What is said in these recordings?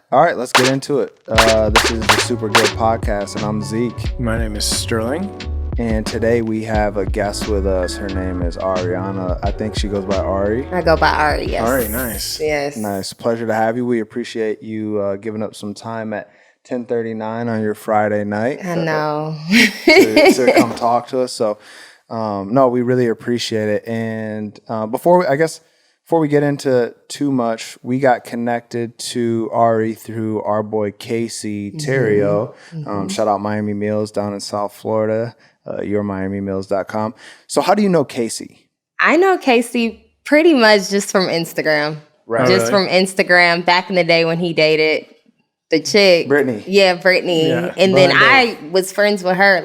All right, let's get into it. This is the Supergood podcast, and I'm Zeke. My name is Sterling. And today we have a guest with us. Her name is Ariana. I think she goes by Ari. I go by Ari, yes. Ari, nice. Yes. Nice. Pleasure to have you. We appreciate you giving up some time at 10:39 on your Friday night. I know. to come talk to us. So, no, we really appreciate it. And before we get into too much, we got connected to Ari through our boy Casey Terrio. Shout out Miami Meals down in South Florida, yourmiamimeals.com. So how do you know Casey? I know Casey pretty much just from Instagram. Right. Just from Instagram back in the day when he dated the chick. Brittany. Yeah, Brittany. Yeah, and then I was friends with her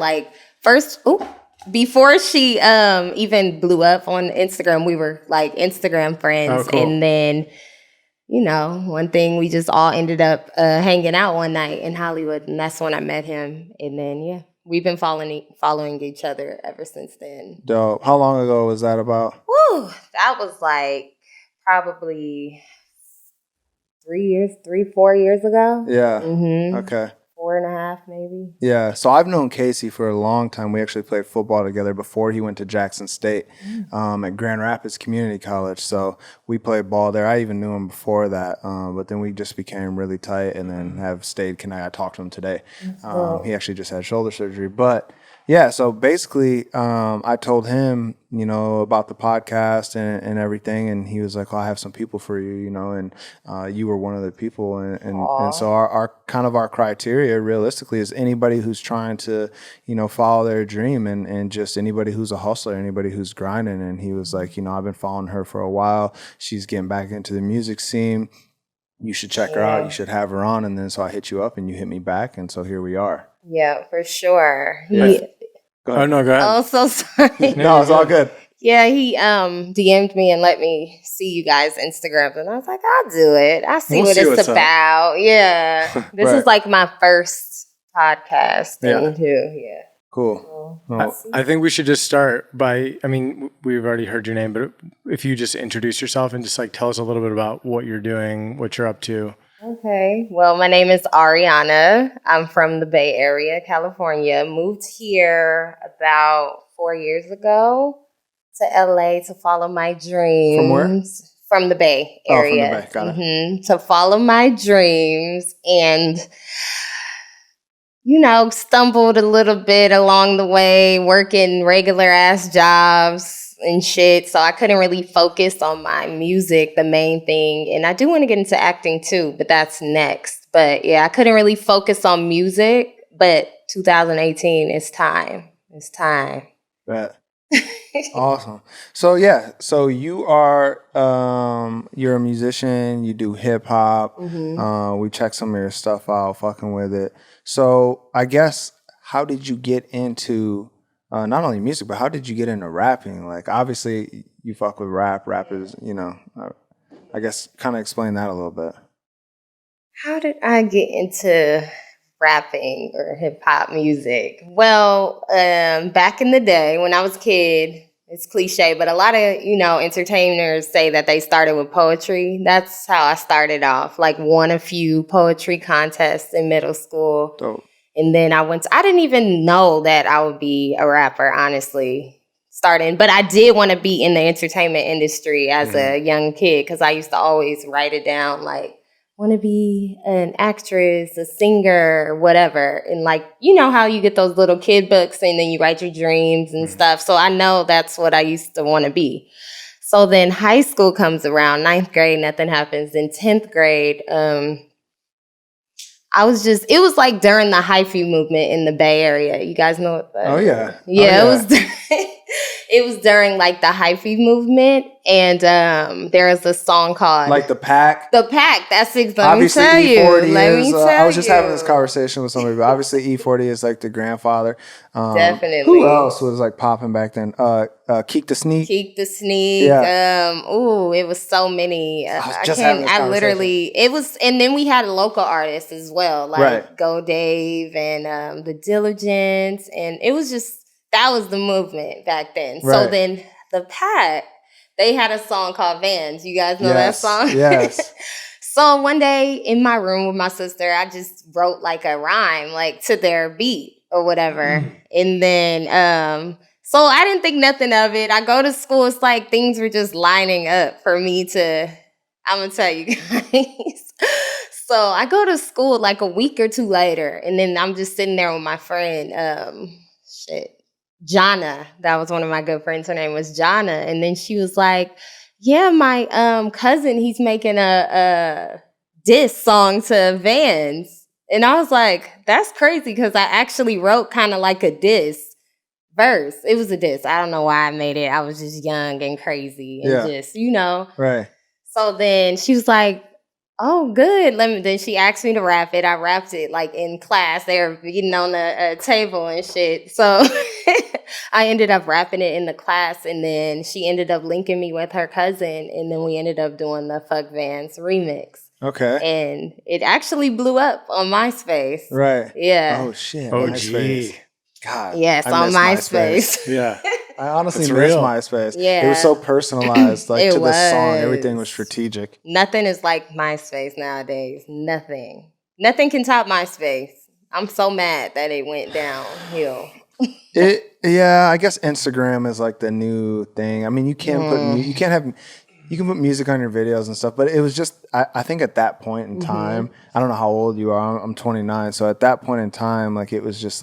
before she even blew up on Instagram. We were like Instagram friends. Oh, cool. And then, one thing, we just all ended up hanging out one night in Hollywood. And that's when I met him. And then, we've been following each other ever since then. Dope. How long ago was that about? Woo! That was like probably 4 years ago. Yeah. Mm-hmm. Okay. 4.5 maybe. Yeah, so I've known Casey for a long time. We actually played football together before he went to Jackson State at Grand Rapids Community College. So we played ball there. I even knew him before that, but then we just became really tight and then have stayed connected. I talked to him today. He actually just had shoulder surgery. But yeah, so basically I told him, about the podcast and everything, and he was like, I have some people for you, and you were one of the people. And so our criteria realistically is anybody who's trying to, follow their dream and just anybody who's a hustler, anybody who's grinding. And he was like, I've been following her for a while. She's getting back into the music scene. You should check her out. You should have her on. And then so I hit you up and you hit me back. And so here we are. Yeah, for sure. Yeah. Go ahead. Oh, so sorry. No, it's all good. Yeah, he DM'd me and let me see you guys' Instagrams, and I was like, I'll do it. I'll see what it's about. Yeah. This is like my first podcast thing too. Yeah. Cool. I think we should just start by, we've already heard your name, but if you just introduce yourself and just like tell us a little bit about what you're doing, what you're up to. Okay. Well, my name is Ariana. I'm from the Bay Area, California. Moved here about 4 years ago to LA to follow my dreams. From where? From the Bay Area. Oh, from the Bay. Got it. To follow my dreams and, stumbled a little bit along the way, working regular ass jobs and shit. So I couldn't really focus on my music, the main thing. And I do want to get into acting too, but that's next. But yeah, I couldn't really focus on music. But 2018, it's time. It's time. Bet. Awesome. So you are you're a musician, you do hip hop. We checked some of your stuff out, fucking with it. So I guess how did you get into not only music, but how did you get into rapping? Like obviously you fuck with rap. Rap is, I guess kind of explain that a little bit. How did I get into rapping or hip hop music? Well, back in the day when I was a kid, it's cliche, but a lot of, entertainers say that they started with poetry. That's how I started off, like won a few poetry contests in middle school. Dope. And then I didn't even know that I would be a rapper, honestly, starting. But I did want to be in the entertainment industry as a young kid because I used to always write it down, like, want to be an actress, a singer, whatever. And like, how you get those little kid books and then you write your dreams and stuff. So I know that's what I used to want to be. So then high school comes around, 9th grade, nothing happens. In 10th grade, it was like during the hyphy movement in the Bay Area. You guys know what that is? Oh, yeah. Yeah, it was during like the hyphy movement. And there is a song called like The Pack. The Pack. That's it. Obviously, Let me tell you. Let me tell I was just having this conversation with somebody, but obviously E40 is like the grandfather. Definitely. Who else was like popping back then? Keek the Sneak. Keek the Sneak. Yeah. It was so many. It was, and then we had local artists as well, like Go Dave and The Diligence, and it was just, that was the movement back then. Right. So then The Pack, they had a song called Vans. You guys know that song? Yes. So one day in my room with my sister, I just wrote like a rhyme, like to their beat or whatever. And then, so I didn't think nothing of it. I go to school. It's like things were just lining up for me to, I'm going to tell you guys. So I go to school like a week or two later. And then I'm just sitting there with my friend, Jonna. That was one of my good friends. Her name was Jonna. And then she was like, yeah, my cousin, he's making a diss song to Vans. And I was like, that's crazy because I actually wrote kind of like a diss verse. It was a diss. I don't know why I made it. I was just young and crazy and just, Right. So then she was like, oh, good. Then she asked me to rap it. I rapped it like in class. They were eating on the table and shit. So I ended up rapping it in the class, and then she ended up linking me with her cousin, and then we ended up doing the Fuck Vans remix. Okay. And it actually blew up on MySpace. Right. Yeah. Oh shit. Oh, MySpace. God. Yes, I on miss MySpace. Yeah. I honestly It's miss real. MySpace. Yeah. It was so personalized, like It to the song. was. Everything was strategic. Nothing is like MySpace nowadays. Nothing. Nothing can top MySpace. I'm so mad that it went downhill. Yeah, I guess Instagram is like the new thing. I mean, you can't you can put music on your videos and stuff, but it was just I think at that point in time, I don't know how old you are. I'm 29, so at that point in time, like it was just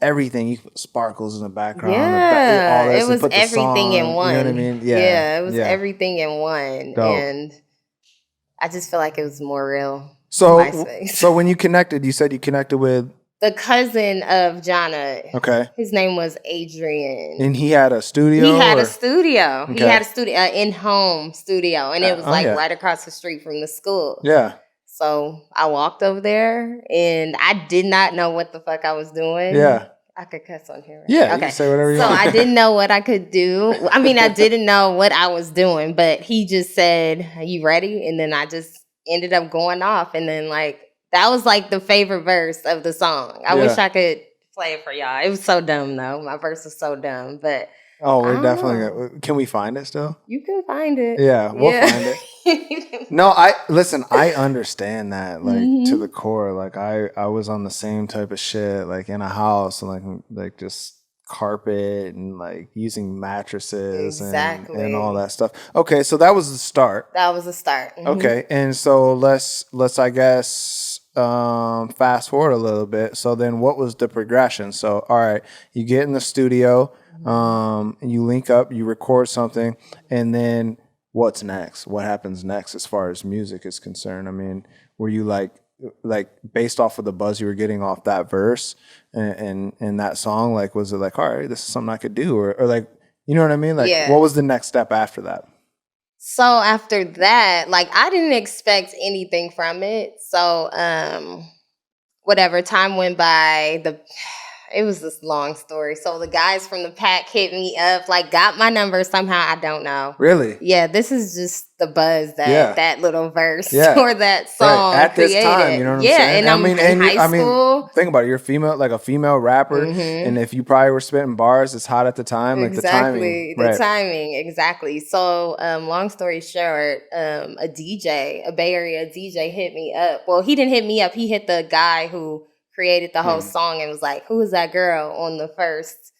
everything. You put sparkles in the background. Yeah, all this, it was and put the everything song, in one. You know what I mean? Yeah, it was everything in one, Dope. and I just feel like it was more real. So, MySpace. so when you connected, you said you connected with The cousin of Jonna. Okay. His name was Adrian. And he had a studio? He had a studio. Okay. He had a studio, in-home studio, and it was right across the street from the school. Yeah. So I walked over there, and I did not know what the fuck I was doing. Yeah. I could cuss on here. Right? Yeah, Okay. you can say whatever you so want. I didn't know what I could do. I mean, I didn't know what I was doing, but he just said, "Are you ready?" And then I just ended up going off, and then that was like the favorite verse of the song. I wish I could play it for y'all. It was so dumb though. My verse was so dumb, but we're definitely. Can we find it still? you can find it. Yeah, we'll find it. No, I understand that to the core. Like I was on the same type of shit, like in a house and like just carpet and like using mattresses and all that stuff. Okay, so that was the start. That was the start. Okay, and so let's I guess fast forward a little bit. So then what was the progression? So all right, you get in the studio, you link up, you record something, and then what's next? What happens next as far as music is concerned? I mean, were you like based off of the buzz you were getting off that verse and that song, like was it like, all right, this is something I could do, or like, you know what I mean? Like what was the next step after that? So after that, I didn't expect anything from it. So whatever, time went by, it was this long story. So the guys from the pack hit me up, got my number somehow. I don't know. Really? Yeah, this is just the buzz that that little verse or that song at created. this time, you know what I'm saying? And I'm in high school. Think about it. You're a female rapper, and if you probably were spitting bars, it's hot at the time. Like the timing. Timing, exactly. So long story short, a DJ, a Bay Area DJ hit me up. Well, he didn't hit me up. He hit the guy who created the whole song and was like, who is that girl on the first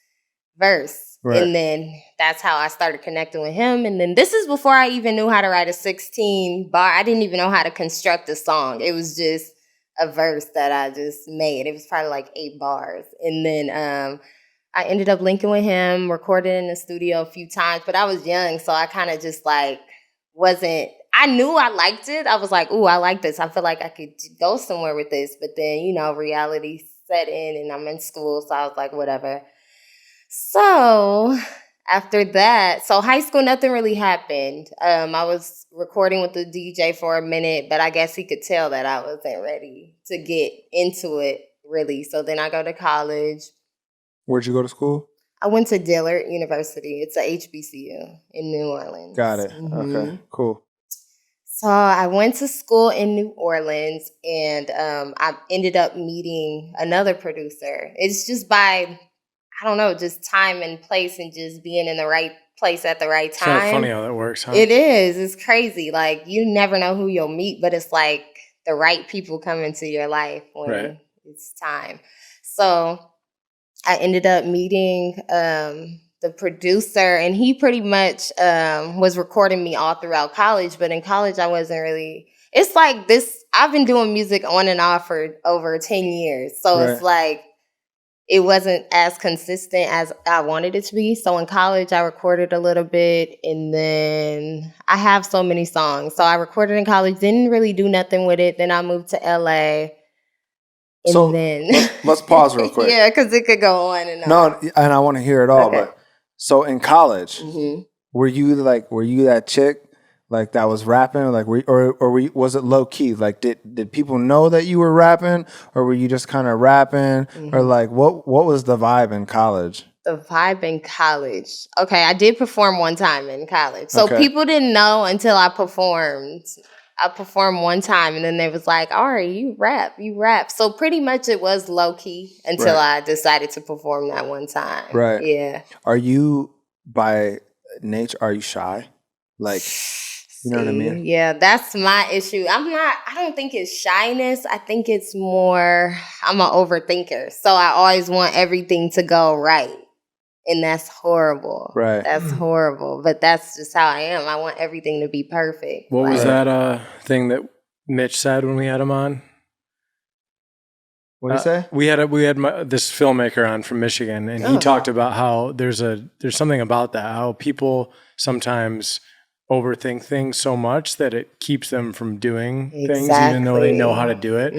verse? Right. And then that's how I started connecting with him. And then this is before I even knew how to write a 16 bar. I didn't even know how to construct a song. It was just a verse that I just made. It was probably 8 bars. And then I ended up linking with him, recorded in the studio a few times, but I was young. So I kind of just wasn't, I knew I liked it. I was like, ooh, I like this. I feel like I could go somewhere with this. But then, reality set in and I'm in school. So I was like, whatever. So after that, high school, nothing really happened. I was recording with the DJ for a minute, but I guess he could tell that I wasn't ready to get into it really. So then I go to college. Where'd you go to school? I went to Dillard University. It's a HBCU in New Orleans. Got it. Okay, cool. So I went to school in New Orleans, and I ended up meeting another producer. It's just by, I don't know, just time and place and just being in the right place at the right It's kind of time. funny how that works, huh? It is. It's crazy. Like, you never know who you'll meet, but it's like the right people come into your life when it's time. So I ended up meeting the producer, and he pretty much was recording me all throughout college. But in college, I wasn't really. It's like this. I've been doing music on and off for over 10 years. So it's like it wasn't as consistent as I wanted it to be. So in college, I recorded a little bit, and then I have so many songs. So I recorded in college, didn't really do nothing with it. Then I moved to LA. And so then let's pause real quick. Yeah, because it could go on and on. No, and I want to hear it all. Okay. But so in college, were you that chick like that was rapping, like was it low key? Like did people know that you were rapping, or were you just kind of rapping, or like what was the vibe in college? The vibe in college. Okay, I did perform one time in college, so people didn't know until I performed. I performed one time, and then they was like, all right, you rap. So pretty much it was low-key until I decided to perform that one time. Right. Yeah. Are you, by nature, are you shy? Like, you know what I mean? Yeah, that's my issue. I don't think it's shyness. I think it's more, I'm an overthinker. So I always want everything to go right. And that's horrible. Right. That's horrible. But that's just how I am. I want everything to be perfect. What was that thing that Mitch said when we had him on? What did he say? We had this filmmaker on from Michigan, and he talked about how there's something about that, how people sometimes overthink things so much that it keeps them from doing things, even though they know how to do it.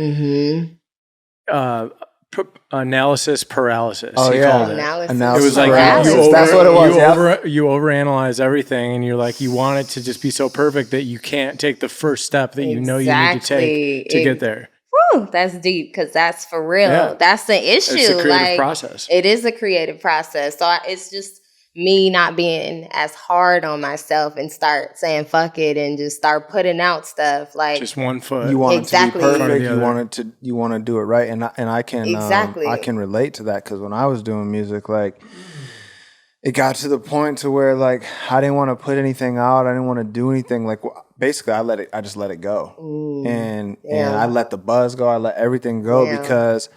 Analysis paralysis. Oh, he called it. Analysis It was like paralysis. That's what it was. You overanalyze everything, and you're like, you want it to just be so perfect that you can't take the first step that you know you need to take to get there. Whew, that's deep, because that's for real. Yeah. That's the issue. It's a creative process. It is a creative process. So it's just me not being as hard on myself and start saying fuck it and just start putting out stuff like just one foot. You want it to be perfect. You want to do it right, and I can I can relate to that, because when I was doing music, like it got to the point to where like I didn't want to put anything out. I didn't want to do anything. Like basically, I just let it go, and I let the buzz go. I let everything go because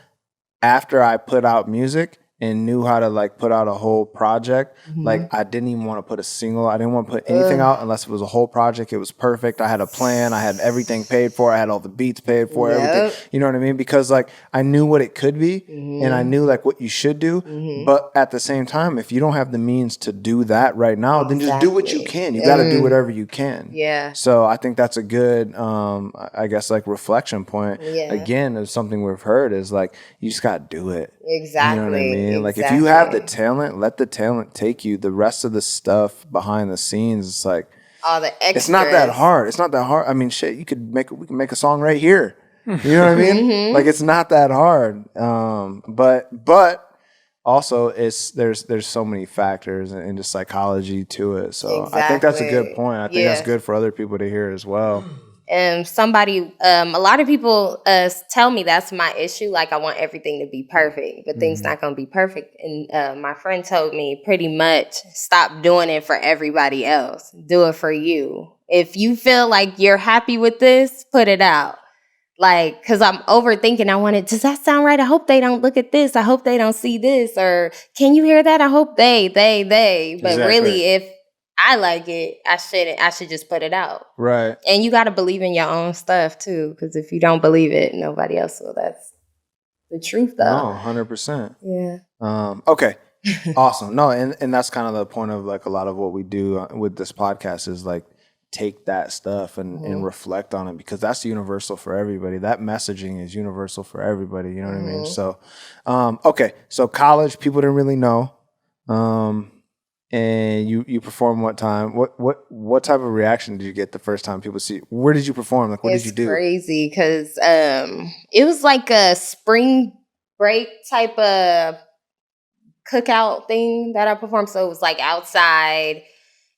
after I put out music and knew how to like put out a whole project, like I didn't even want to put a single. I didn't want to put anything out unless it was a whole project. It was perfect. I had a plan. I had everything paid for. I had all the beats paid for, everything. You know what I mean? Because like I knew what it could be, and I knew like what you should do. But at the same time, if you don't have the means to do that right now, then just do what you can. You got to do whatever you can. Yeah. So I think that's a good, I guess, like reflection point. Again, of something we've heard is like you just got to do it. Exactly. You know what I mean? Like if you have the talent, let the talent take you. The rest of the stuff behind the scenes, it's like all the extras. It's not that hard. It's not that hard. I mean, shit, we can make a song right here. You know what I mean? Like it's not that hard. But also there's so many factors and just psychology to it. So I think that's a good point. I think that's good for other people to hear as well. A lot of people tell me that's my issue. Like I want everything to be perfect, but things not going to be perfect. And my friend told me pretty much stop doing it for everybody else. Do it for you. If you feel like you're happy with this, put it out. Like, cause I'm overthinking. Does that sound right? I hope they don't look at this. I hope they don't see this. Or can you hear that? I hope they. But really, if I like it, I should just put it out. Right. And you got to believe in your own stuff too. Cause if you don't believe it, nobody else will. That's the truth though. No, 100%. Yeah. Okay. Awesome. No, and that's kind of the point of like a lot of what we do with this podcast is like, take that stuff and reflect on it, because that's universal for everybody. That messaging is universal for everybody. You know what I mean? So, okay. So college, people didn't really know. And you performed what time? What type of reaction did you get the first time people see you? Where did you perform? Like, what did you do? It's crazy because it was like a spring break type of cookout thing that I performed. So it was like outside.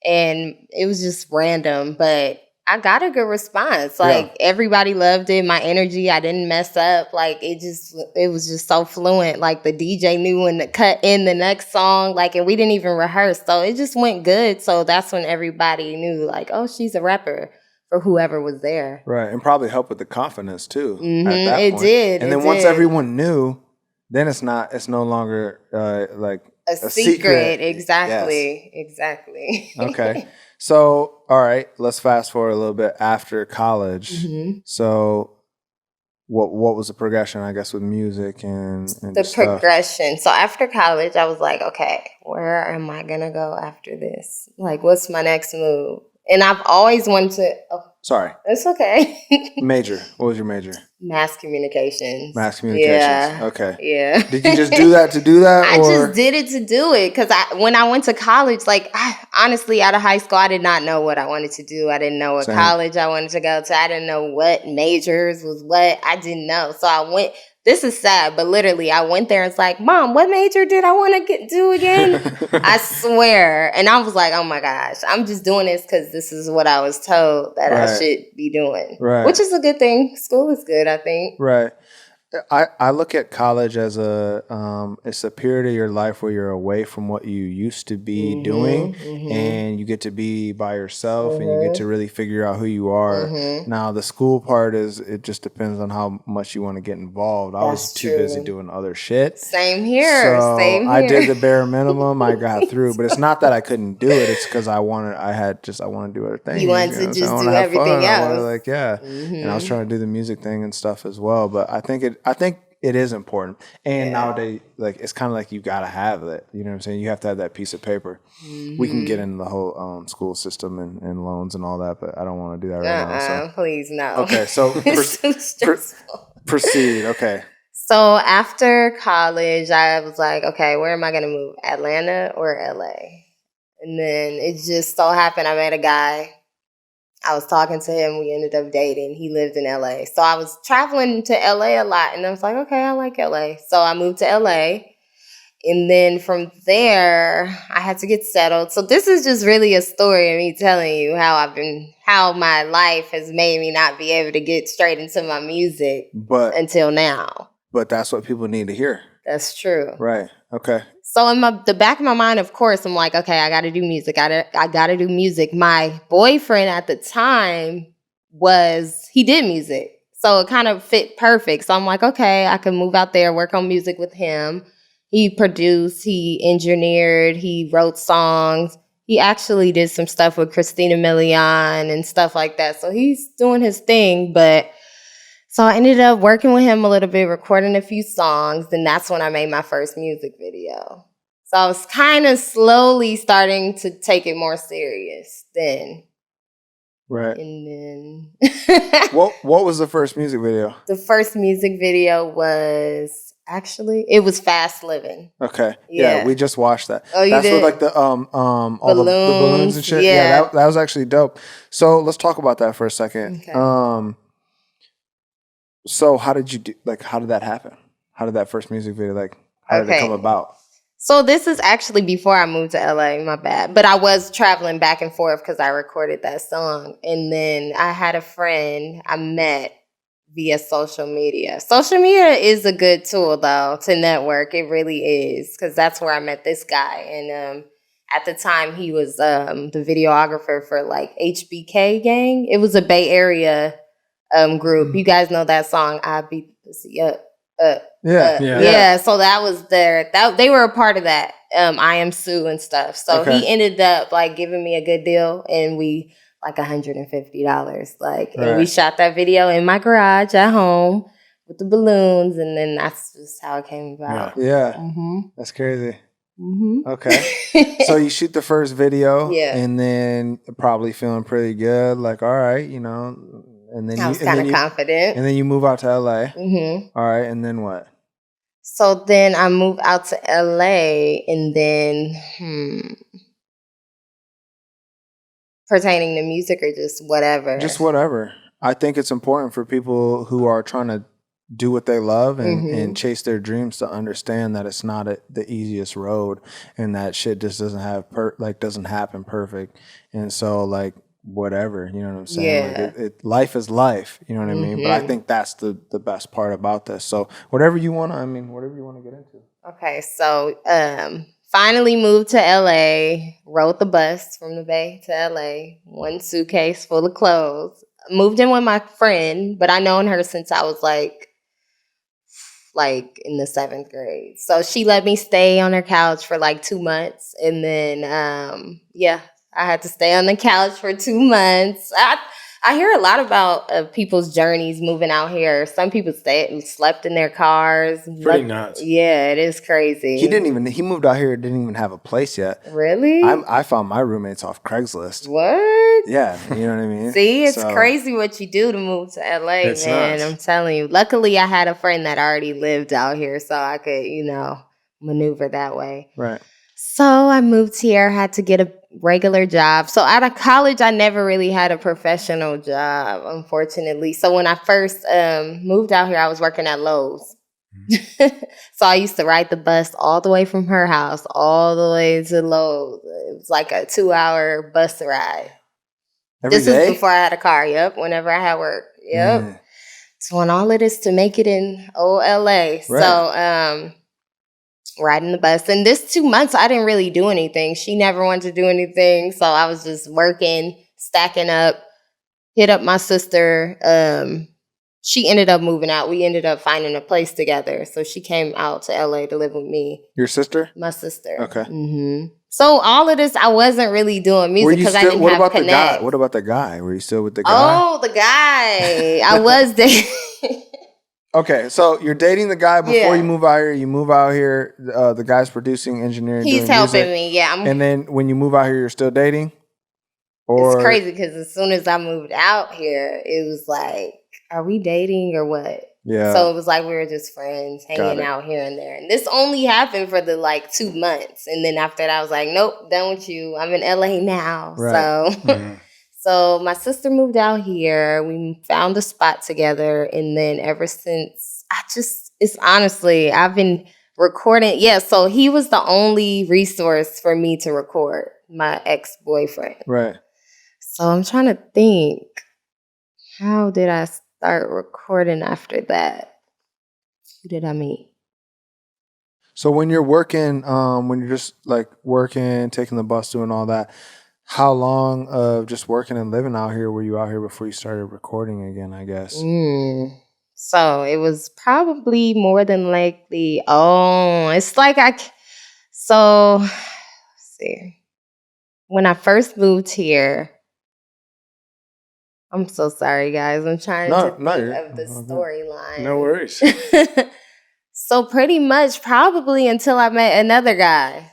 And it was just random, but I got a good response. Like everybody loved it. My energy, I didn't mess up. Like it was just so fluent. Like the DJ knew when to cut in the next song. Like, and we didn't even rehearse. So it just went good. So that's when everybody knew like, oh, she's a rapper for whoever was there. Right. And probably helped with the confidence too. Mm-hmm. At that It point. did. And then once everyone knew, then it's no longer like a secret. Exactly. Yes. Exactly. Okay. So, all right, let's fast forward a little bit after college. Mm-hmm. So, what was the progression, I guess, with music and the stuff? Progression. So after college, I was like, okay, where am I going to go after this? Like, what's my next move? And I've always wanted to... Oh, sorry. It's okay. Major. What was your major? Mass communications. Mass communications. Yeah. Okay. Yeah. Did you just do that to do that? I just did it to do it. Because when I went to college, like, honestly, out of high school, I did not know what I wanted to do. I didn't know what college I wanted to go to. I didn't know what majors was what. I didn't know. So I went... This is sad, but literally I went there and it's like, Mom, what major did I want to do again? I swear. And I was like, oh my gosh, I'm just doing this because this is what I was told that I should be doing. Right. Which is a good thing. School is good, I think. Right. I look at college as it's a period of your life where you're away from what you used to be doing, and you get to be by yourself, and you get to really figure out who you are. Now, the school part it just depends on how much you want to get involved. I was too busy doing other shit. Same here. So Same here. I did the bare minimum. I got through, but it's not that I couldn't do it. It's because I want to do other things. You wanted to just do everything else. And I was trying to do the music thing and stuff as well. But I think it is important. And nowadays, like, it's kind of like you got to have it. You know what I'm saying? You have to have that piece of paper. We can get into the whole school system and loans and all that, but I don't want to do that right now. So. Please, no. Okay, so proceed. Okay. So after college, I was like, okay, where am I going to move? Atlanta or LA? And then it just so happened I met a guy. I was talking to him. We ended up dating. He lived in LA. So I was traveling to LA a lot. And I was like, okay, I like LA. So I moved to LA. And then from there, I had to get settled. So this is just really a story of me telling you how my life has made me not be able to get straight into my music until now. But that's what people need to hear. That's true. Right. Okay. So in the back of my mind, of course, I'm like, okay, I got to do music. I got to do music. My boyfriend at the time he did music. So it kind of fit perfect. So I'm like, okay, I can move out there, work on music with him. He produced, he engineered, he wrote songs. He actually did some stuff with Christina Milian and stuff like that. So he's doing his thing, so I ended up working with him a little bit, recording a few songs. Then that's when I made my first music video. So I was kind of slowly starting to take it more serious then. Right. And then... What was the first music video? The first music video was... Actually, it was Fast Living. Okay. Yeah, we just watched that. Oh, you That's did? with like the all the balloons and shit. Yeah, that was actually dope. So let's talk about that for a second. Okay. So how did that happen? How did that first music video how did it come about? So this is actually before I moved to LA, my bad. But I was traveling back and forth because I recorded that song. And then I had a friend I met via social media. Social media is a good tool, though, to network. It really is, because that's where I met this guy. And at the time, he was the videographer for, like, HBK Gang. It was a Bay Area group. You guys know that song, I Beat the Pussy Up. Yeah, so that was they were a part of that. I Am Sue and stuff. So he ended up, like, giving me a good deal, and we... like $150, and we shot that video in my garage at home with the balloons, and then that's just how it came about. Yeah. That's crazy. Okay. So you shoot the first video, and then probably feeling pretty good, like, all right, and then I was kind of confident. And then you move out to LA. All right, and then what? So then I moved out to LA, and then pertaining to music or just whatever? Just whatever. I think it's important for people who are trying to do what they love and chase their dreams to understand that it's not the easiest road, and that shit just doesn't happen perfect. And so, like, whatever, you know what I'm saying? Yeah. Like life is life, you know what I mean? But I think that's the best part about this. So whatever you want to get into. Okay, so finally moved to LA, rode the bus from the Bay to LA, one suitcase full of clothes. Moved in with my friend, but I known her since I was like in the 7th grade. So she let me stay on her couch for like 2 months. And then, I had to stay on the couch for 2 months. I hear a lot about people's journeys moving out here. Some people slept in their cars. Pretty nuts. Yeah, it is crazy. He moved out here, didn't even have a place yet. Really? I found my roommates off Craigslist. What? Yeah, you know what I mean? See, it's crazy what you do to move to LA, It's man. nuts. I'm telling you. Luckily, I had a friend that already lived out here, so I could, maneuver that way. Right. So I moved here, had to get a regular job. So out of college, I never really had a professional job, unfortunately. So when I first moved out here, I was working at Lowe's. So I used to ride the bus all the way from her house all the way to Lowe's. It was like a 2-hour bus ride. Every This day? was before I had a car. Yep. Whenever I had work. Yep. Yeah. Doing all of this to make it in old LA. Right. So riding the bus. And this 2 months, I didn't really do anything. She never wanted to do anything. So I was just working, stacking up, hit up my sister. She ended up moving out. We ended up finding a place together. So she came out to LA to live with me. Your sister? My sister. Okay. Mm-hmm. So all of this, I wasn't really doing music because I didn't have connect. What about the guy? Were you still with the guy? Oh, the guy. I was dating. Okay, so you're dating the guy before you move out here. You move out here. The guy's producing, engineering. He's doing helping music. me. Yeah. And then when you move out here, you're still dating? Or It's crazy because as soon as I moved out here, it was like, are we dating or what? Yeah. So it was like we were just friends hanging out here and there. And this only happened for the 2 months. And then after that, I was like, nope, done with you. I'm in LA now. Right. So so my sister moved out here. We found a spot together. And then ever since, it's honestly, I've been recording. Yeah, so he was the only resource for me to record, my ex-boyfriend. Right. So I'm trying to think, how did I start recording after that? Who did I meet? So when you're working, when you're just working, taking the bus, doing all that, how long of just working and living out here were you out here before you started recording again, I guess? So it was probably more than likely. It's like let's see. When I first moved here, I'm so sorry, guys. I'm trying to think of the storyline. No worries. So pretty much probably until I met another guy,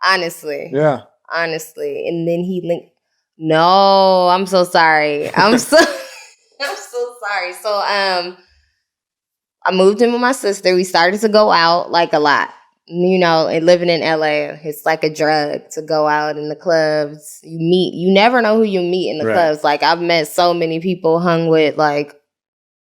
honestly. Yeah. Honestly. And then he linked. No, I'm so sorry. I'm so sorry. So I moved in with my sister. We started to go out a lot. And living in LA, it's like a drug to go out in the clubs. You never know who you meet in the clubs. I've met so many people, hung with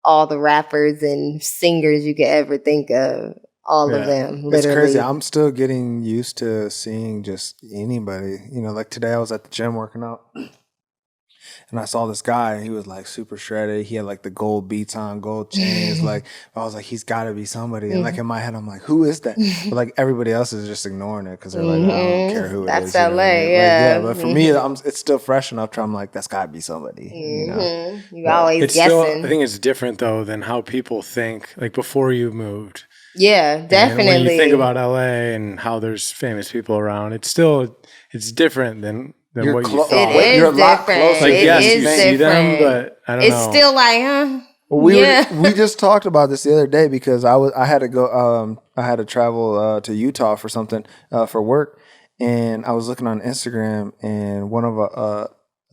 all the rappers and singers you could ever think of. All of them, literally. It's crazy. I'm still getting used to seeing just anybody. Today I was at the gym working out. And I saw this guy, he was super shredded. He had the gold beats on, gold chains. I was like, he's got to be somebody. And in my head, I'm like, who is that? But everybody else is just ignoring it because they're I don't care who it is. That's LA, yeah. But for me, it's still fresh enough. I'm like, that's got to be somebody. You always guessing. I think it's different though than how people think. Before you moved. Yeah, definitely. And when you think about LA and how there's famous people around, it's different than what you thought. It is different. Yes, you see them, but I don't know. It's still huh? Well, we just talked about this the other day because I had to go. I had to travel to Utah for something for work, and I was looking on Instagram, and one of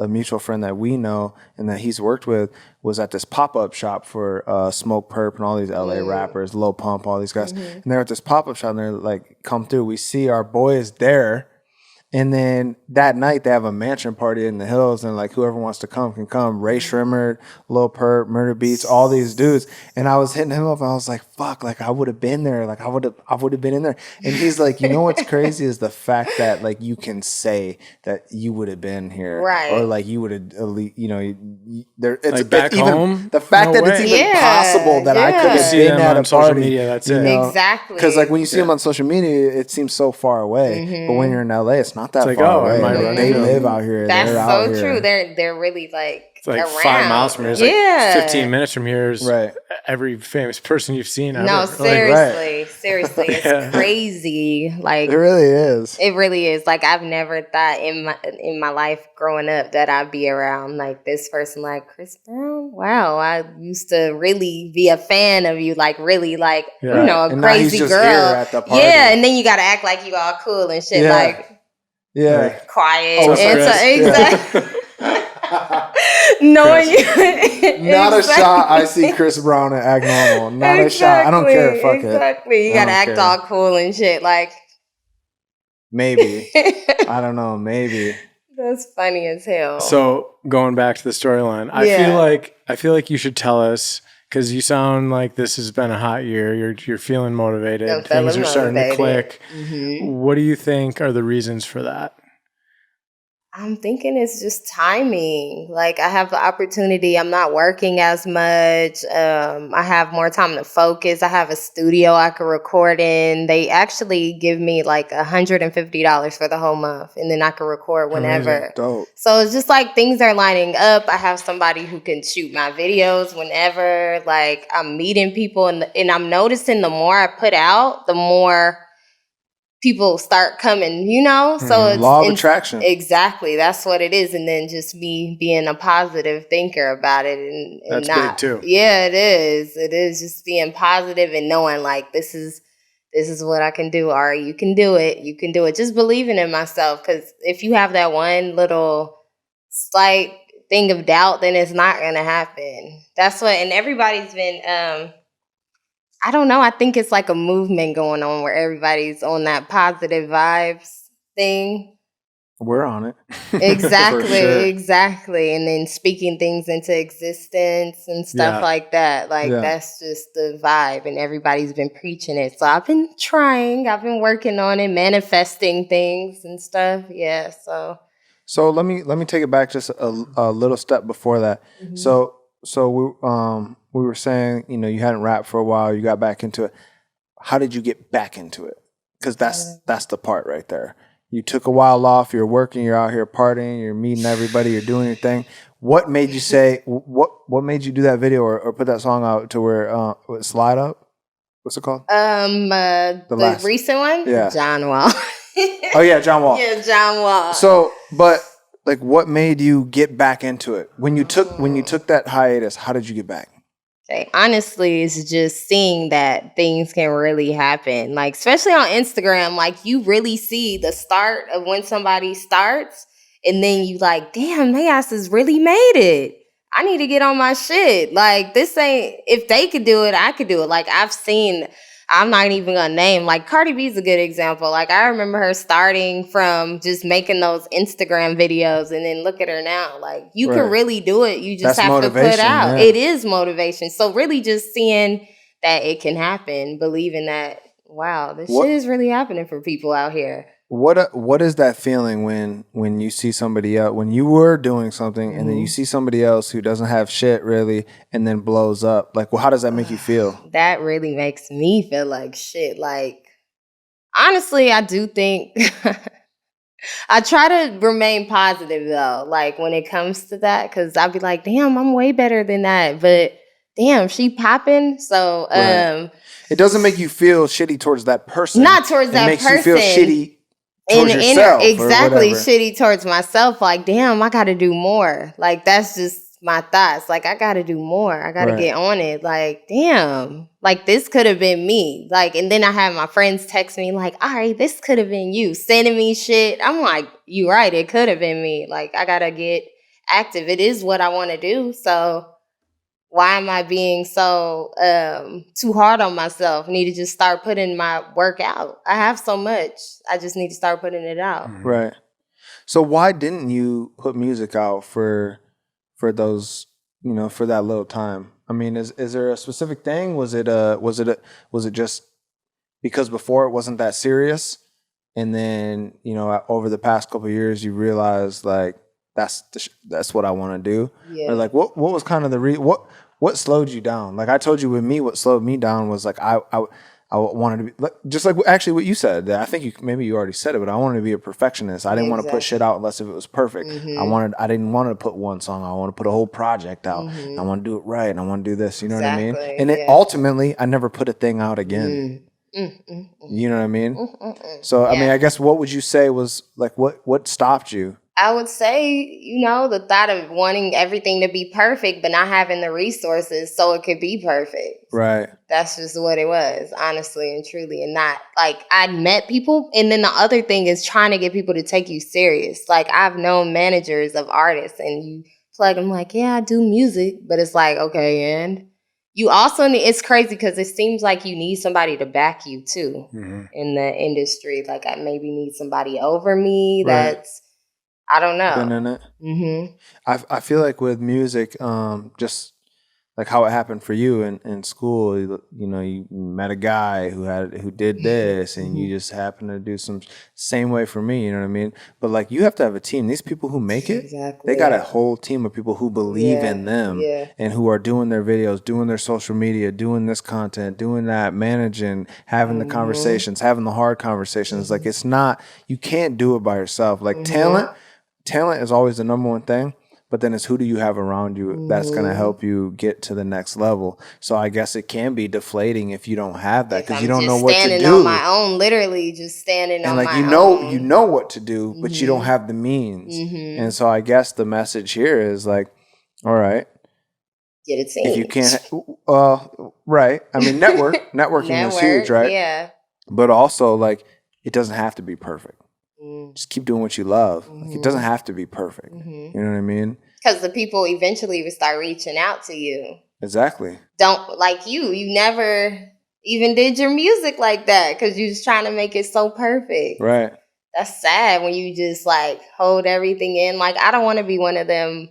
a mutual friend that we know and that he's worked with was at this pop-up shop for Smoke Perp and all these LA rappers, Lil Pump, all these guys, and they're at this pop-up shop, and they're come through. We see our boys there. And then that night they have a mansion party in the hills, and like whoever wants to come can come. Ray Shrimmer, Lil Perp, Murder Beats, all these dudes. And I was hitting him up, and I was like, "Fuck! Like I would have been there. Like I would have been in there." And he's like, "You know what's crazy is the fact that like you can say that you would have been here, right? Or like you would have, you know, there. It's like back even, home. The fact that it's even possible that I could have been at a party. Media, that's it. Exactly. Because like when you see them on social media, it seems so far away. But when you're in LA, it's not that far away. Like, they live out here. That's they're so out true. Here. They're really like it's like around. 5 miles from here. It's like 15 minutes from here is every famous person you've seen ever. No, seriously. Seriously. It's crazy. Like it really is. It really is. Like I've never thought in my life growing up that I'd be around like this person like Chris Brown. Wow. I used to really be a fan of you, like really like you know, a and crazy now he's girl. Just here at the party. Yeah, and then you gotta act like you all cool and shit, like quiet. Exactly. Knowing you. Not a shot. I see Chris Brown and act normal. Not a shot. I don't care. Fuck it. Exactly. You gotta act all cool and shit. Like maybe. I don't know. Maybe. That's funny as hell. So going back to the storyline, I feel like you should tell us, because you sound like this has been a hot year. You're feeling motivated. Things are starting to click. What do you think are the reasons for that? I'm thinking it's just timing. Like I have the opportunity. I'm not working as much. I have more time to focus. I have a studio I could record in. They actually give me like $150 for the whole month, and then I can record whenever. Dope. So it's just like things are lining up. I have somebody who can shoot my videos whenever. Like I'm meeting people, and I'm noticing the more I put out, the more people start coming, you know? So it's law of attraction. Exactly. That's what it is. And then just me being a positive thinker about it and that's not, big too. Yeah, it is. It is just being positive and knowing like this is what I can do. Ari, you can do it. You can do it. Just believing in myself. Because if you have that one little slight thing of doubt, then it's not gonna happen. That's what, and everybody's been I don't know. I think it's like a movement going on where everybody's on that positive vibes thing. We're on it. Exactly, sure. Exactly. And then speaking things into existence and stuff like that. Like that's just the vibe, and everybody's been preaching it. So I've been trying. I've been working on it, manifesting things and stuff. Yeah. So let me take it back just a little step before that. Mm-hmm. So we were saying, you know, you hadn't rapped for a while, you got back into it. How did you get back into it? Because that's the part right there. You took a while off, you're working, you're out here partying, you're meeting everybody, you're doing your thing. What made you say, what made you do that video or put that song out to where Slide Up? What's it called? The recent one? Yeah. John Wall. Oh yeah, John Wall. Yeah, John Wall. So, but like what made you get back into it? When you took that hiatus, how did you get back? Okay. Honestly, it's just seeing that things can really happen. Like, especially on Instagram, like you really see the start of when somebody starts, and then you like, damn, they asses really made it. I need to get on my shit. Like, this ain't, if they could do it, I could do it. Like, I'm not even gonna name, like Cardi B's a good example. Like I remember her starting from just making those Instagram videos, and then look at her now. Like you can really do it. You just have to put out. Yeah. It is motivation. So really just seeing that it can happen, believing that, wow, this shit is really happening for people out here. What is that feeling when you see somebody else, when you were doing something and then you see somebody else who doesn't have shit really and then blows up? Like, well, how does that make you feel? That really makes me feel like shit. Like, honestly, I do think I try to remain positive though, like when it comes to that, because I'll be like, damn, I'm way better than that. But damn, she popping. So it doesn't make you feel shitty towards that person. Not towards that person. It makes you feel shitty. Exactly, shitty towards myself. Like, damn, I gotta do more. Like, that's just my thoughts. Like, I gotta do more. I gotta get on it. Like, damn, like this could have been me. Like, and then I have my friends text me like, all right, this could have been you, sending me shit. I'm like, you right, it could have been me. Like, I gotta get active. It is what I want to do. So why am I being so too hard on myself? I need to just start putting my work out. I have so much. I just need to start putting it out. Right. So why didn't you put music out for those, for that little time? I mean, is there a specific thing? Was it just because before it wasn't that serious, and then over the past couple of years you realized like that's what I want to do? Yeah. Or like what was kind of the what slowed you down? Like I told you with me, what slowed me down was like I wanted to be just like actually what you said. I think maybe you already said it, but I wanted to be a perfectionist. I didn't want to put shit out unless if it was perfect. I didn't want to put one song out. I want to put a whole project out. I want to do it right, and I want to do this. You know what I mean? And it ultimately, I never put a thing out again. You know what I mean? So I mean, I guess what would you say was like what stopped you? I would say, the thought of wanting everything to be perfect, but not having the resources so it could be perfect. Right. That's just what it was, honestly and truly. And not like I'd met people. And then the other thing is trying to get people to take you serious. Like I've known managers of artists and you plug them like, yeah, I do music. But it's like, okay, and you also need, it's crazy because it seems like you need somebody to back you too in the industry. Like I maybe need somebody over me that's, I don't know. Been in it. I feel like with music, just like how it happened for you in school, you met a guy who did this, and you just happened to do some same way for me. You know what I mean? But like you have to have a team. These people who make it, they got a whole team of people who believe in them and who are doing their videos, doing their social media, doing this content, doing that, managing, having the conversations, having the hard conversations. Like it's not, you can't do it by yourself. Like talent is always the number one thing, but then it's who do you have around you that's going to help you get to the next level. So I guess it can be deflating if you don't have that because you don't know what to do. Standing on my own, literally just standing on my own. And you know what to do, but you don't have the means. And so I guess the message here is like, all right, get a team. If you can't, right. I mean, networking is huge, right? Yeah. But also like, it doesn't have to be perfect. Just keep doing what you love. Like, it doesn't have to be perfect. You know what I mean? Because the people eventually will start reaching out to you. Exactly. Don't like you never even did your music like that because you was trying to make it so perfect. Right. That's sad when you just like hold everything in. Like I don't want to be one of them,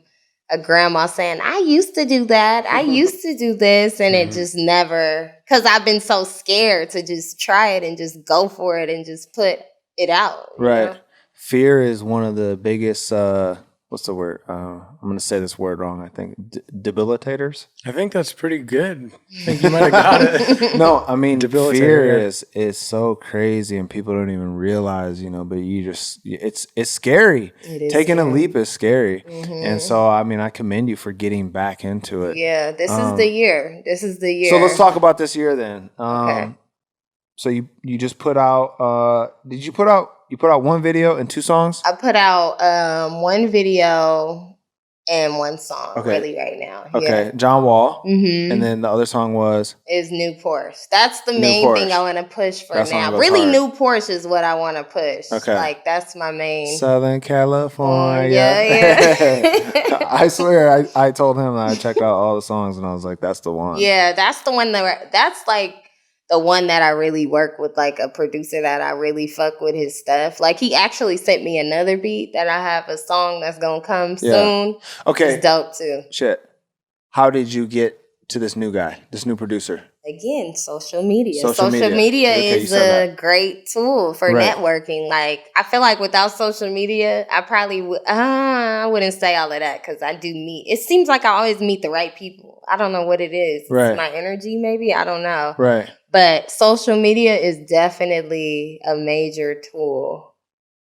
a grandma saying, I used to do that. I used to do this. And it just never, because I've been so scared to just try it and just go for it and just put it out. Right. Fear is one of the biggest, what's the word? I'm going to say this word wrong, I think. Debilitators? I think that's pretty good. I think you might have got it. No, I mean, fear is so crazy and people don't even realize, but you just, it's scary. Taking a leap is scary. And so, I mean, I commend you for getting back into it. Yeah, this is the year. So let's talk about this year then. Okay. So you just put out, you put out one video and 2 songs? I put out one video and 1 song really right now. Okay, yeah. John Wall. And then the other song is New Porsche. That's the main thing I want to push for now. Really hard. New Porsche is what I want to push. Okay. Like that's my main. Southern California. Yeah. I swear I told him that I checked out all the songs and I was like, that's the one. Yeah, that's the one that's like the one that I really work with, like a producer that I really fuck with his stuff. Like he actually sent me another beat that I have a song that's gonna come soon. Okay. It's dope too. Shit. How did you get to this new guy, this new producer? Again, social media. Social media is a great tool for networking. Like I feel like without social media, I probably would. I wouldn't say all of that because I do meet. It seems like I always meet the right people. I don't know what it is. It's my energy, maybe. I don't know. Right. But social media is definitely a major tool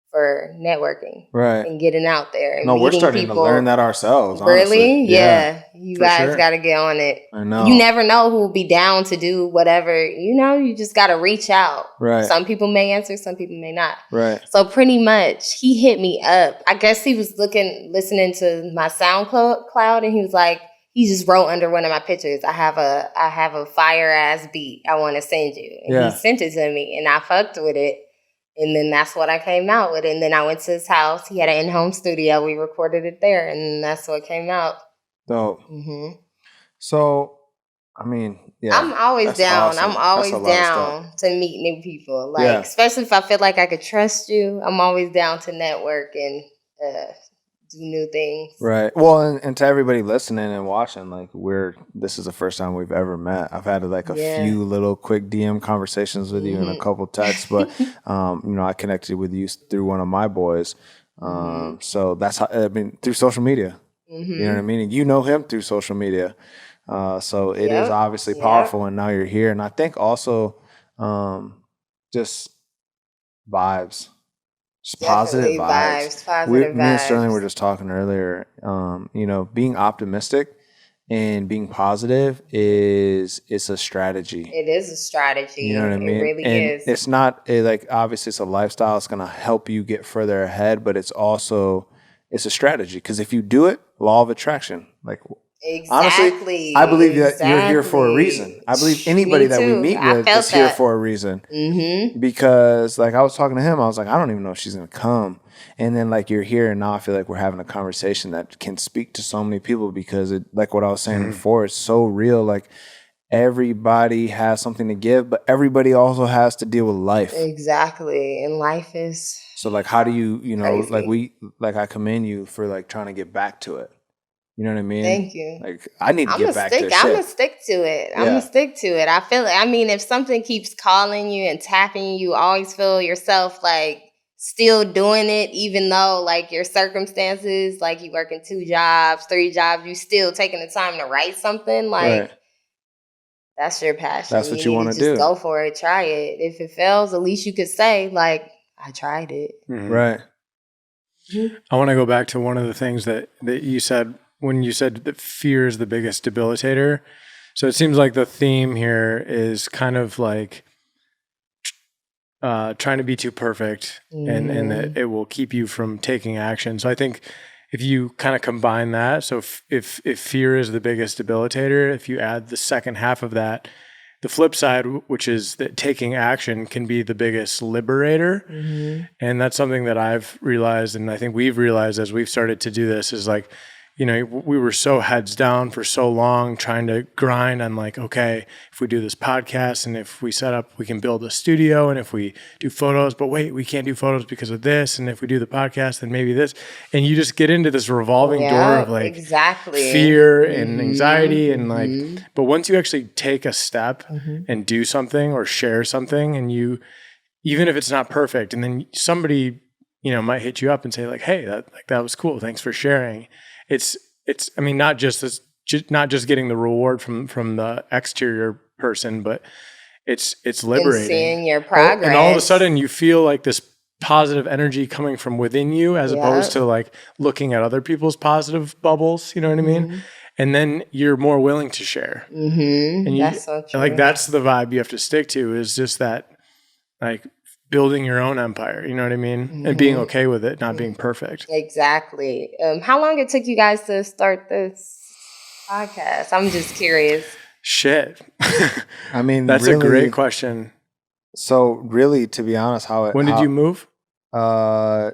for networking. Right. And getting out there. And we're starting to learn that ourselves, honestly. Really? Yeah. You guys got to get on it. I know. You never know who will be down to do whatever. You just got to reach out. Right. Some people may answer, some people may not. Right. So pretty much, he hit me up. I guess he was listening to my SoundCloud, and he was like, he just wrote under one of my pictures, I have a fire ass beat I want to send you. And he sent it to me and I fucked with it. And then that's what I came out with. And then I went to his house. He had an in-home studio. We recorded it there and that's what came out. Dope. So, I mean, yeah. I'm always that's down. awesome. I'm always That's a lot of stuff. down to meet new people. Like, Yeah. especially if I feel like I could trust you, I'm always down to network and do new things. Right. Well, and to everybody listening and watching, like this is the first time we've ever met. I've had like a few little quick DM conversations with you and a couple texts, but I connected with you through one of my boys. So that's how, I mean, through social media. You know what I mean? And you know him through social media. So it is obviously powerful, and now you're here. And I think also just vibes. Just positive vibes. Me and Sterling were just talking earlier. Being optimistic and being positive it's a strategy. It is a strategy. You know what I mean? It really and is. It's not obviously it's a lifestyle. It's gonna help you get further ahead, but it's a strategy, because if you do it, law of attraction. Like honestly, I believe that you're here for a reason. I believe anybody that we meet with is here for a reason. Because like I was talking to him, I was like, I don't even know if she's gonna come. And then like you're here, and now I feel like we're having a conversation that can speak to so many people, because it, like what I was saying before, it's so real. Like everybody has something to give, but everybody also has to deal with life. Exactly. And life is so like how do you crazy. I commend you for like trying to get back to it. You know what I mean? Thank you. Like I need to get back to it. I'm gonna stick to it. I'm gonna stick to it. I feel it. I mean, if something keeps calling you and tapping you, always feel yourself like still doing it, even though like your circumstances, like you working 2 jobs, 3 jobs, you still taking the time to write something. Like that's your passion. That's what you want to do. Just go for it. Try it. If it fails, at least you could say like, I tried it. Right. I want to go back to one of the things that you said when you said that fear is the biggest debilitator. So it seems like the theme here is kind of like trying to be too perfect and that it will keep you from taking action. So I think if you kind of combine that, so if fear is the biggest debilitator, if you add the second half of that, the flip side, which is that taking action can be the biggest liberator. And that's something that I've realized, and I think we've realized as we've started to do this, is like, we were so heads down for so long trying to grind on like, okay, if we do this podcast and if we set up, we can build a studio, and if we do photos, but wait, we can't do photos because of this. And if we do the podcast, then maybe this. And you just get into this revolving door of like fear and anxiety. And like, but once you actually take a step and do something or share something, and you, even if it's not perfect, and then somebody, might hit you up and say like, hey, that was cool. Thanks for sharing. It's I mean, not just getting the reward from the exterior person, but it's liberating. And seeing your progress. And all of a sudden you feel like this positive energy coming from within you, as opposed to like looking at other people's positive bubbles, you know what I mean? And then you're more willing to share. And that's so true. Like that's the vibe you have to stick to, is just that like building your own empire, you know what I mean? And being okay with it, not being perfect. Exactly. How long it took you guys to start this podcast? I'm just curious. Shit. I mean, that's really a great question. So really, to be honest, when did you move? July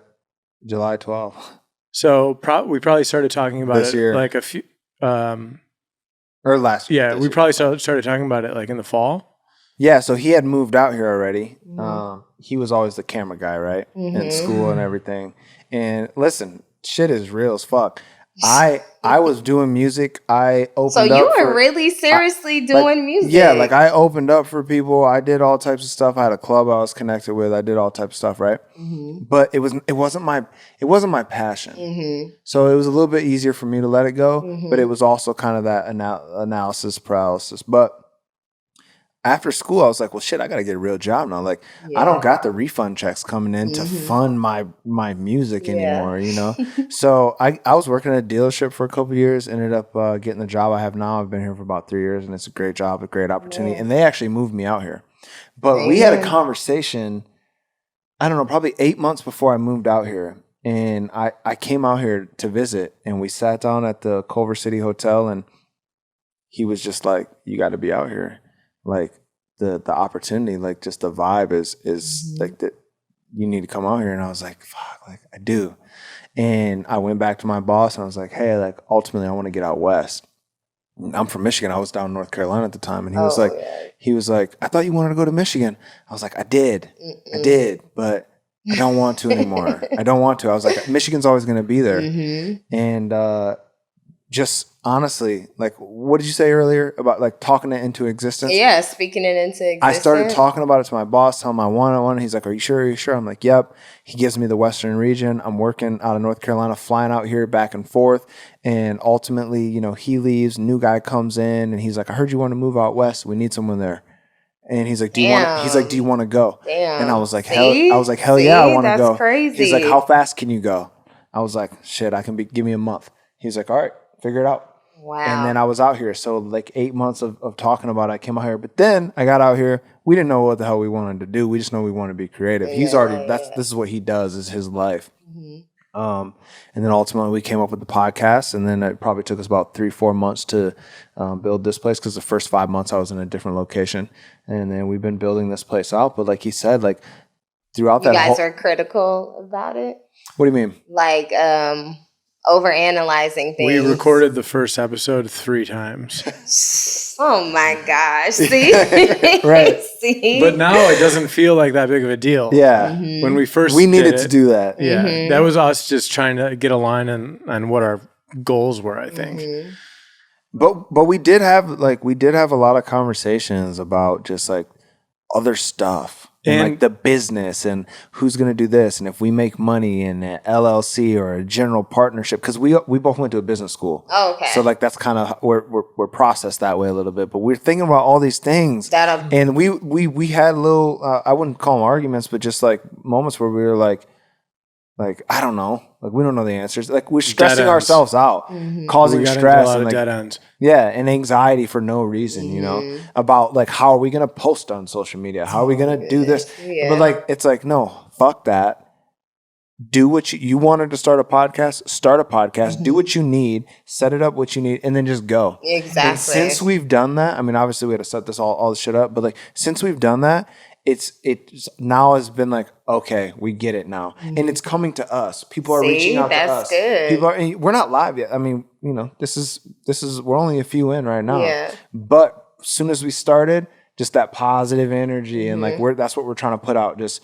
12th. So we probably started talking about this it year. Like a few, or last year. Yeah, we probably started talking about it like in the fall. Yeah, so he had moved out here already. He was always the camera guy, right? In school and everything. And listen, shit is real as fuck. I was doing music. I opened up. So you were really seriously doing music? Yeah, like I opened up for people. I did all types of stuff. I had a club I was connected with. I did all types of stuff, right? But it wasn't my passion. So it was a little bit easier for me to let it go. But it was also kind of that analysis paralysis. But after school, I was like, well, shit, I got to get a real job now. Like, I don't got the refund checks coming in to fund my music anymore, So I was working at a dealership for a couple of years, ended up getting the job I have now. I've been here for about 3 years, and it's a great job, a great opportunity. And they actually moved me out here. But we had a conversation, I don't know, probably 8 months before I moved out here. And I came out here to visit, and we sat down at the Culver City Hotel, and he was just like, you got to be out here. Like the opportunity, like just the vibe is like that you need to come out here. And I was like, fuck, like I do. And I went back to my boss and I was like, hey, like ultimately I want to get out west. I'm from Michigan. I was down in North Carolina at the time. And yeah. he was like, I thought you wanted to go to Michigan. I was like, I did, but I don't want to anymore. I don't want to. I was like, Michigan's always going to be there. And just honestly, like, what did you say earlier about like talking it into existence? Yeah, speaking it into existence. I started talking about it to my boss, telling him I want. He's like, are you sure? Are you sure? I'm like, yep. He gives me the Western region. I'm working out of North Carolina, flying out here back and forth. And ultimately, you know, he leaves, new guy comes in, and he's like, I heard you want to move out west. We need someone there. And he's like, do you want to go? Damn. And I was like, hell yeah, I want to go. That's crazy. He's like, how fast can you go? I was like, shit, give me a month. He's like, all right, figure it out. Wow. And then I was out here. So like 8 months of talking about it, I came out here. But then I got out here. We didn't know what the hell we wanted to do. We just know we want to be creative. He's already, this is what he does, is his life. And then ultimately we came up with the podcast. And then it probably took us about 3-4 months to build this place, because the first 5 months I was in a different location. And then we've been building this place out. But like he said, like throughout that You guys are critical about it? What do you mean? Like, overanalyzing things. We recorded the first episode 3 times. Oh my gosh. See? Right. See? But now it doesn't feel like that big of a deal. Yeah. When we first needed to do that. Yeah. That was us just trying to get a line on what our goals were, I think. But we did have a lot of conversations about just like other stuff. And like the business and who's going to do this, and if we make money in an LLC or a general partnership, because we both went to a business school. Oh, okay. So like that's kind of we're processed that way a little bit. But we're thinking about all these things, and we had little I wouldn't call them arguments, but just like moments where we were like I don't know, like we don't know the answers. Like we're stressing ourselves out, causing stress and like dead ends. Yeah, and anxiety for no reason, you know, about like how are we gonna post on social media? How are we gonna do this? Yeah. But like it's like, no, fuck that. Do what you wanted to start a podcast, start a podcast, do what you need, set it up what you need, and then just go. Exactly. And since we've done that, I mean obviously we had to set this all this shit up, but like since we've done that, it's now has been like, okay, we get it now. And it's coming to us. People are reaching out to us. Good. People are, we're not live yet. I mean, you know, this is we're only a few in right now. Yeah. But as soon as we started, just that positive energy and like that's what we're trying to put out, just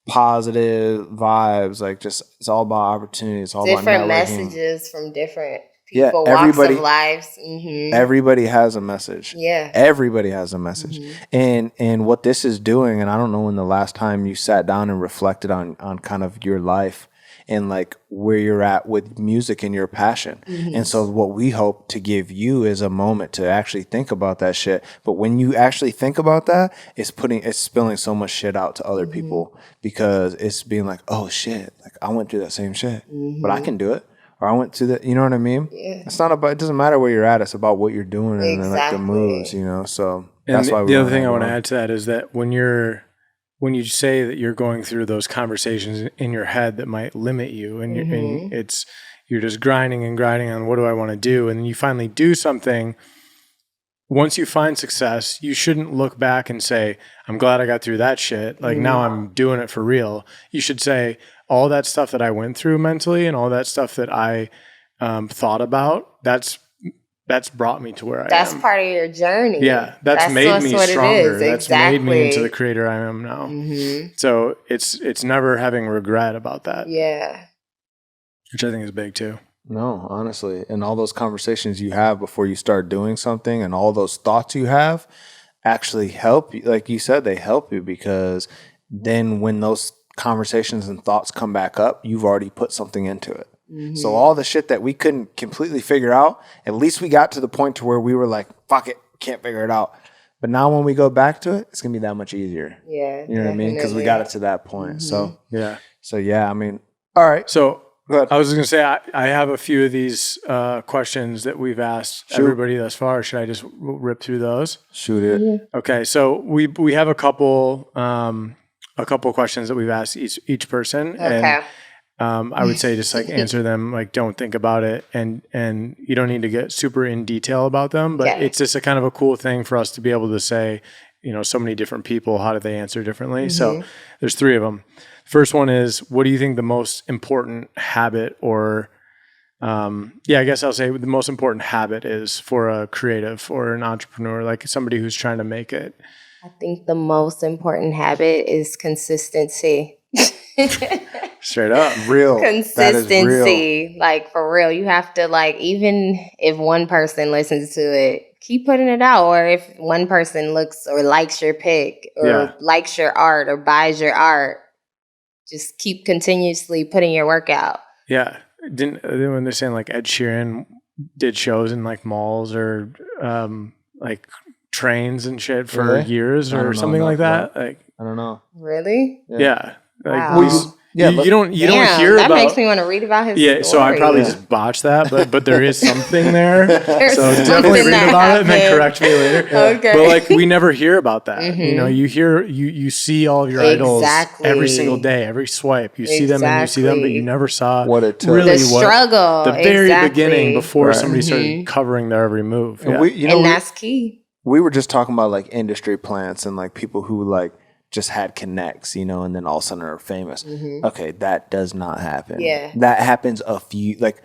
positive vibes. Like just it's all about opportunity. It's all different about networking. messages from different Yeah, people, walks of lives. Everybody has a message. Yeah. Everybody has a message. And what this is doing, and I don't know when the last time you sat down and reflected on kind of your life and like where you're at with music and your passion. And so what we hope to give you is a moment to actually think about that shit. But when you actually think about that, it's spilling so much shit out to other people, because it's being like, oh shit, like I went through that same shit, but I can do it. Or I went to the, you know what I mean? Yeah. It's not about, it doesn't matter where you're at. It's about what you're doing and then like the moves, you know? So that's why the other thing I want to add to that is that when you say that you're going through those conversations in your head that might limit you and you're just grinding on what do I want to do? And then you finally do something. Once you find success, you shouldn't look back and say, I'm glad I got through that shit. Like now I'm doing it for real. You should say, all that stuff that I went through mentally and all that stuff that I thought about, that's brought me to where I am. That's part of your journey. Yeah, that's made me stronger. That's made me into the creator I am now. So it's never having regret about that. Yeah. Which I think is big too. No, honestly. And all those conversations you have before you start doing something and all those thoughts you have actually help you. Like you said, they help you, because then when those conversations and thoughts come back up, you've already put something into it. So all the shit that we couldn't completely figure out, at least we got to the point to where we were like, fuck it, can't figure it out. But now when we go back to it, it's going to be that much easier. Yeah. You know what I mean? Because we got it to that point. So yeah, I mean, all right. So go ahead. I was going to say, I have a few of these questions that we've asked everybody thus far. Should I just rip through those? Shoot it. Okay. So we have a couple questions that we've asked each person. Okay. And I would say just like answer them, like don't think about it, and you don't need to get super in detail about them, but it's just a kind of a cool thing for us to be able to say, you know, so many different people, how do they answer differently? So there's 3 of them. First one is, what do you think the most important habit or I guess I'll say the most important habit is for a creative or an entrepreneur, like somebody who's trying to make it. I think the most important habit is consistency. Straight up. Real. That is real. Consistency. Like, for real. You have to, like, even if one person listens to it, keep putting it out. Or if one person looks or likes your pick or likes your art or buys your art, just keep continuously putting your work out. Yeah. When they're saying like Ed Sheeran did shows in like malls or like trains and shit for years or something like that. Like, I don't know. Really? Yeah. Like, wow. you don't hear that about. That makes me want to read about his story. So I probably just botched that, but there is something there. So definitely something read about it and then correct me later. Okay. But like we never hear about that. You know, you see all of your idols every single day, every swipe. You see them and you see them, but you never saw what it took. The struggle. The very beginning before somebody started covering their every move. And, and that's key. We were just talking about like industry plants and like people who like just had connects, you know, and then all of a sudden are famous. Okay, that does not happen. Yeah. That happens like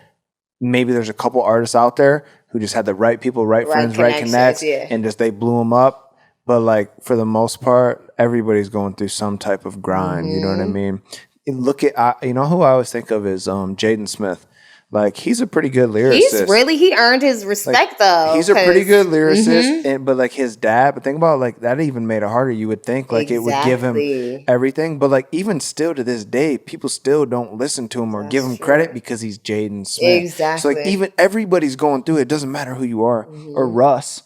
maybe there's a couple artists out there who just had the right people, right friends, right connects, and just they blew them up. But like for the most part, everybody's going through some type of grind. You know what I mean? Look at, you know who I always think of is Jaden Smith. Like, he's a pretty good lyricist. He earned his respect, though. He's a pretty good lyricist, but like his dad, but think about like that even made it harder. You would think like it would give him everything. But like even still to this day, people still don't listen to him or give him credit because he's Jaden Smith. Exactly. So like even everybody's going through it. It doesn't matter who you are. Or Russ,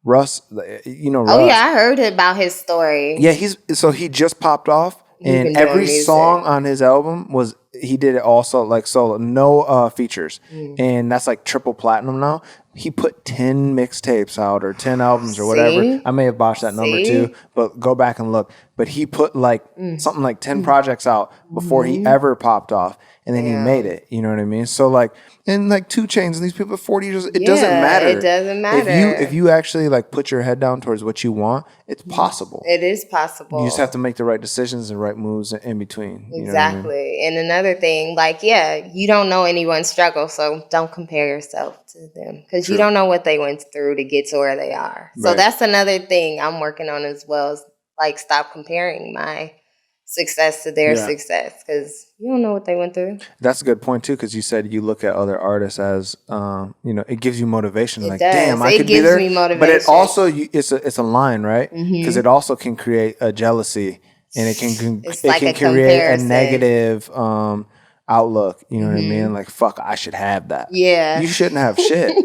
you know, Russ. Oh, yeah, I heard about his story. Yeah, he just popped off. And every song on his album he did it also like solo, no features. And that's like triple platinum now. He put 10 mixtapes out or 10 albums or whatever. I may have botched that number too, but go back and look. But he put like something like 10 projects out before he ever popped off. And then he made it. You know what I mean? So like, and like 2 Chainz and these people at 40 years, it doesn't matter. It doesn't matter. If you actually like put your head down towards what you want, it's possible. It is possible. You just have to make the right decisions and right moves in between. Exactly. You know what I mean? And another thing, like, you don't know anyone's struggle, so don't compare yourself to them because you don't know what they went through to get to where they are. So that's another thing I'm working on as well, is like stop comparing my success to their success because you don't know what they went through. That's a good point too, because you said you look at other artists as you know, it gives you motivation. Like, does. damn, I could be there. But it also it's a line, right? Because it also can create a jealousy, and it can create a negative outlook. You know what I mean? Like, fuck, I should have that. Yeah, you shouldn't have shit.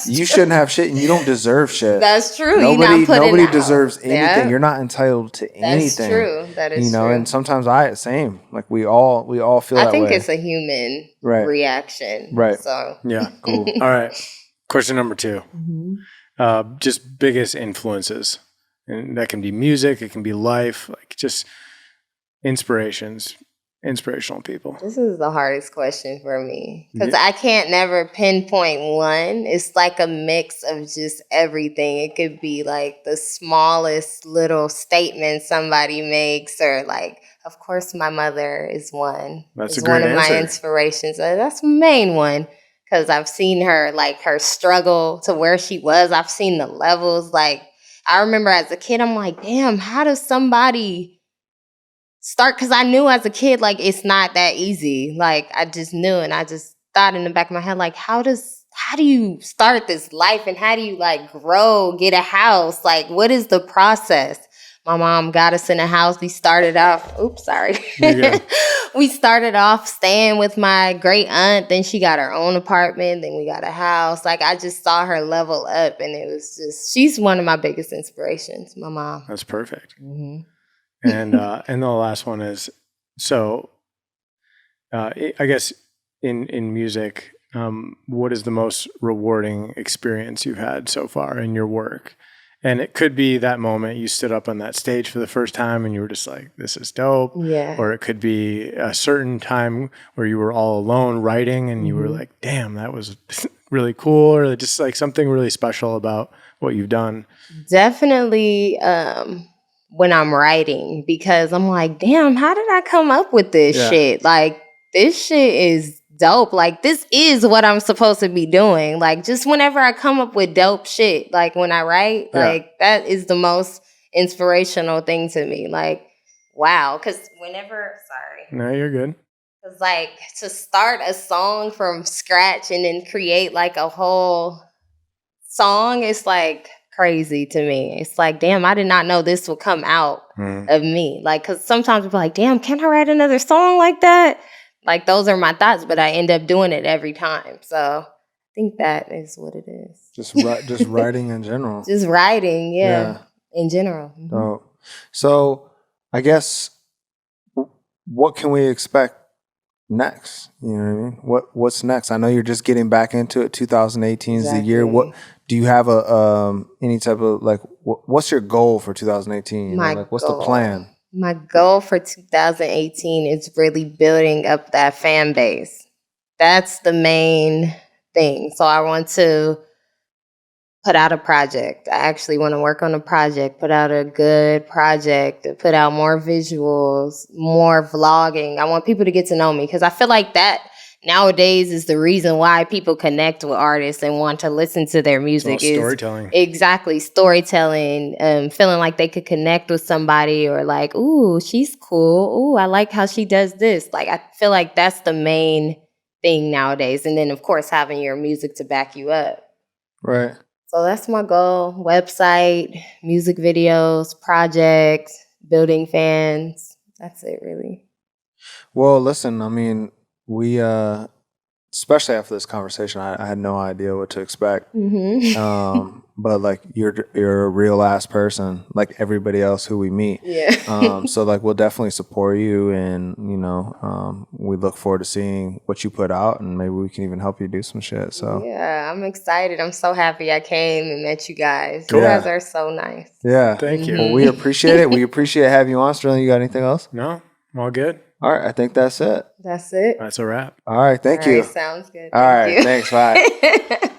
You shouldn't have shit, and you don't deserve shit. That's true. Nobody deserves anything. You're not entitled to anything. That's true. That is true. And sometimes like we all feel that way. I think it's a human reaction. Right. So cool. All right. Question number 2. Just biggest influences, and that can be music, it can be life, like just inspirational people. This is the hardest question for me because I can't never pinpoint one. It's like a mix of just everything. It could be like the smallest little statement somebody makes, or like, of course, my mother is one. That's a great one of answer. my inspirations. That's the main one because I've seen her, like, her struggle to where she was. I've seen the levels. Like, I remember as a kid, I'm like, damn, how does somebody start? Because I knew as a kid, like, it's not that easy. Like, I just knew, and I just thought in the back of my head, like, how do you start this life, and how do you, like, grow, get a house? Like, what is the process? My mom got us in a house. We started off, we started off staying with my great aunt. Then she got her own apartment. Then we got a house. Like, I just saw her level up, and it was just, she's one of my biggest inspirations, my mom. That's perfect. And the last one is, so I guess in music, what is the most rewarding experience you've had so far in your work? And it could be that moment you stood up on that stage for the first time and you were just like, this is dope. Yeah. Or it could be a certain time where you were all alone writing and you were like, damn, that was really cool. Or just like something really special about what you've done. Definitely when I'm writing, because I'm like, damn, how did I come up with this shit? Like, this shit is dope. Like, this is what I'm supposed to be doing. Like, just whenever I come up with dope shit, like when I write, like that is the most inspirational thing to me. Like, wow. Because No, you're good. Because, like, to start a song from scratch and then create, like, a whole song is, like, crazy to me. It's like, damn, I did not know this would come out of me. Like, because sometimes people are like, damn, can I write another song like that? Like, those are my thoughts, but I end up doing it every time. So I think that is what it is. Just writing in general. Just writing, in general. Oh. So I guess what can we expect next? You know what I mean? What's next? I know you're just getting back into it. 2018 is the year. What do you have any type of like what's your goal for 2018? What's the plan? My goal for 2018 is really building up that fan base. That's the main thing. So I want to put out a project. I actually want to work on a project, put out a good project, put out more visuals, more vlogging. I want people to get to know me because I feel like that nowadays is the reason why people connect with artists and want to listen to their music. Is storytelling. Exactly. Storytelling, feeling like they could connect with somebody or like, ooh, she's cool. Ooh, I like how she does this. Like, I feel like that's the main thing nowadays. And then, of course, having your music to back you up. Right. So that's my goal. Website, music videos, projects, building fans. That's it, really. Well, listen, I mean, we, especially after this conversation, I had no idea what to expect. But like, you're a real ass person, like everybody else who we meet. Yeah. So like, we'll definitely support you, and we look forward to seeing what you put out, and maybe we can even help you do some shit. So yeah, I'm excited. I'm so happy I came and met you guys. Cool. You guys are so nice. Yeah, thank you. Well, we appreciate it. We appreciate having you on. Sterling, you got anything else? No, I'm all good. All right, I think that's it. That's it. That's a wrap. All right, thank you. Sounds good. All right, thanks. Bye.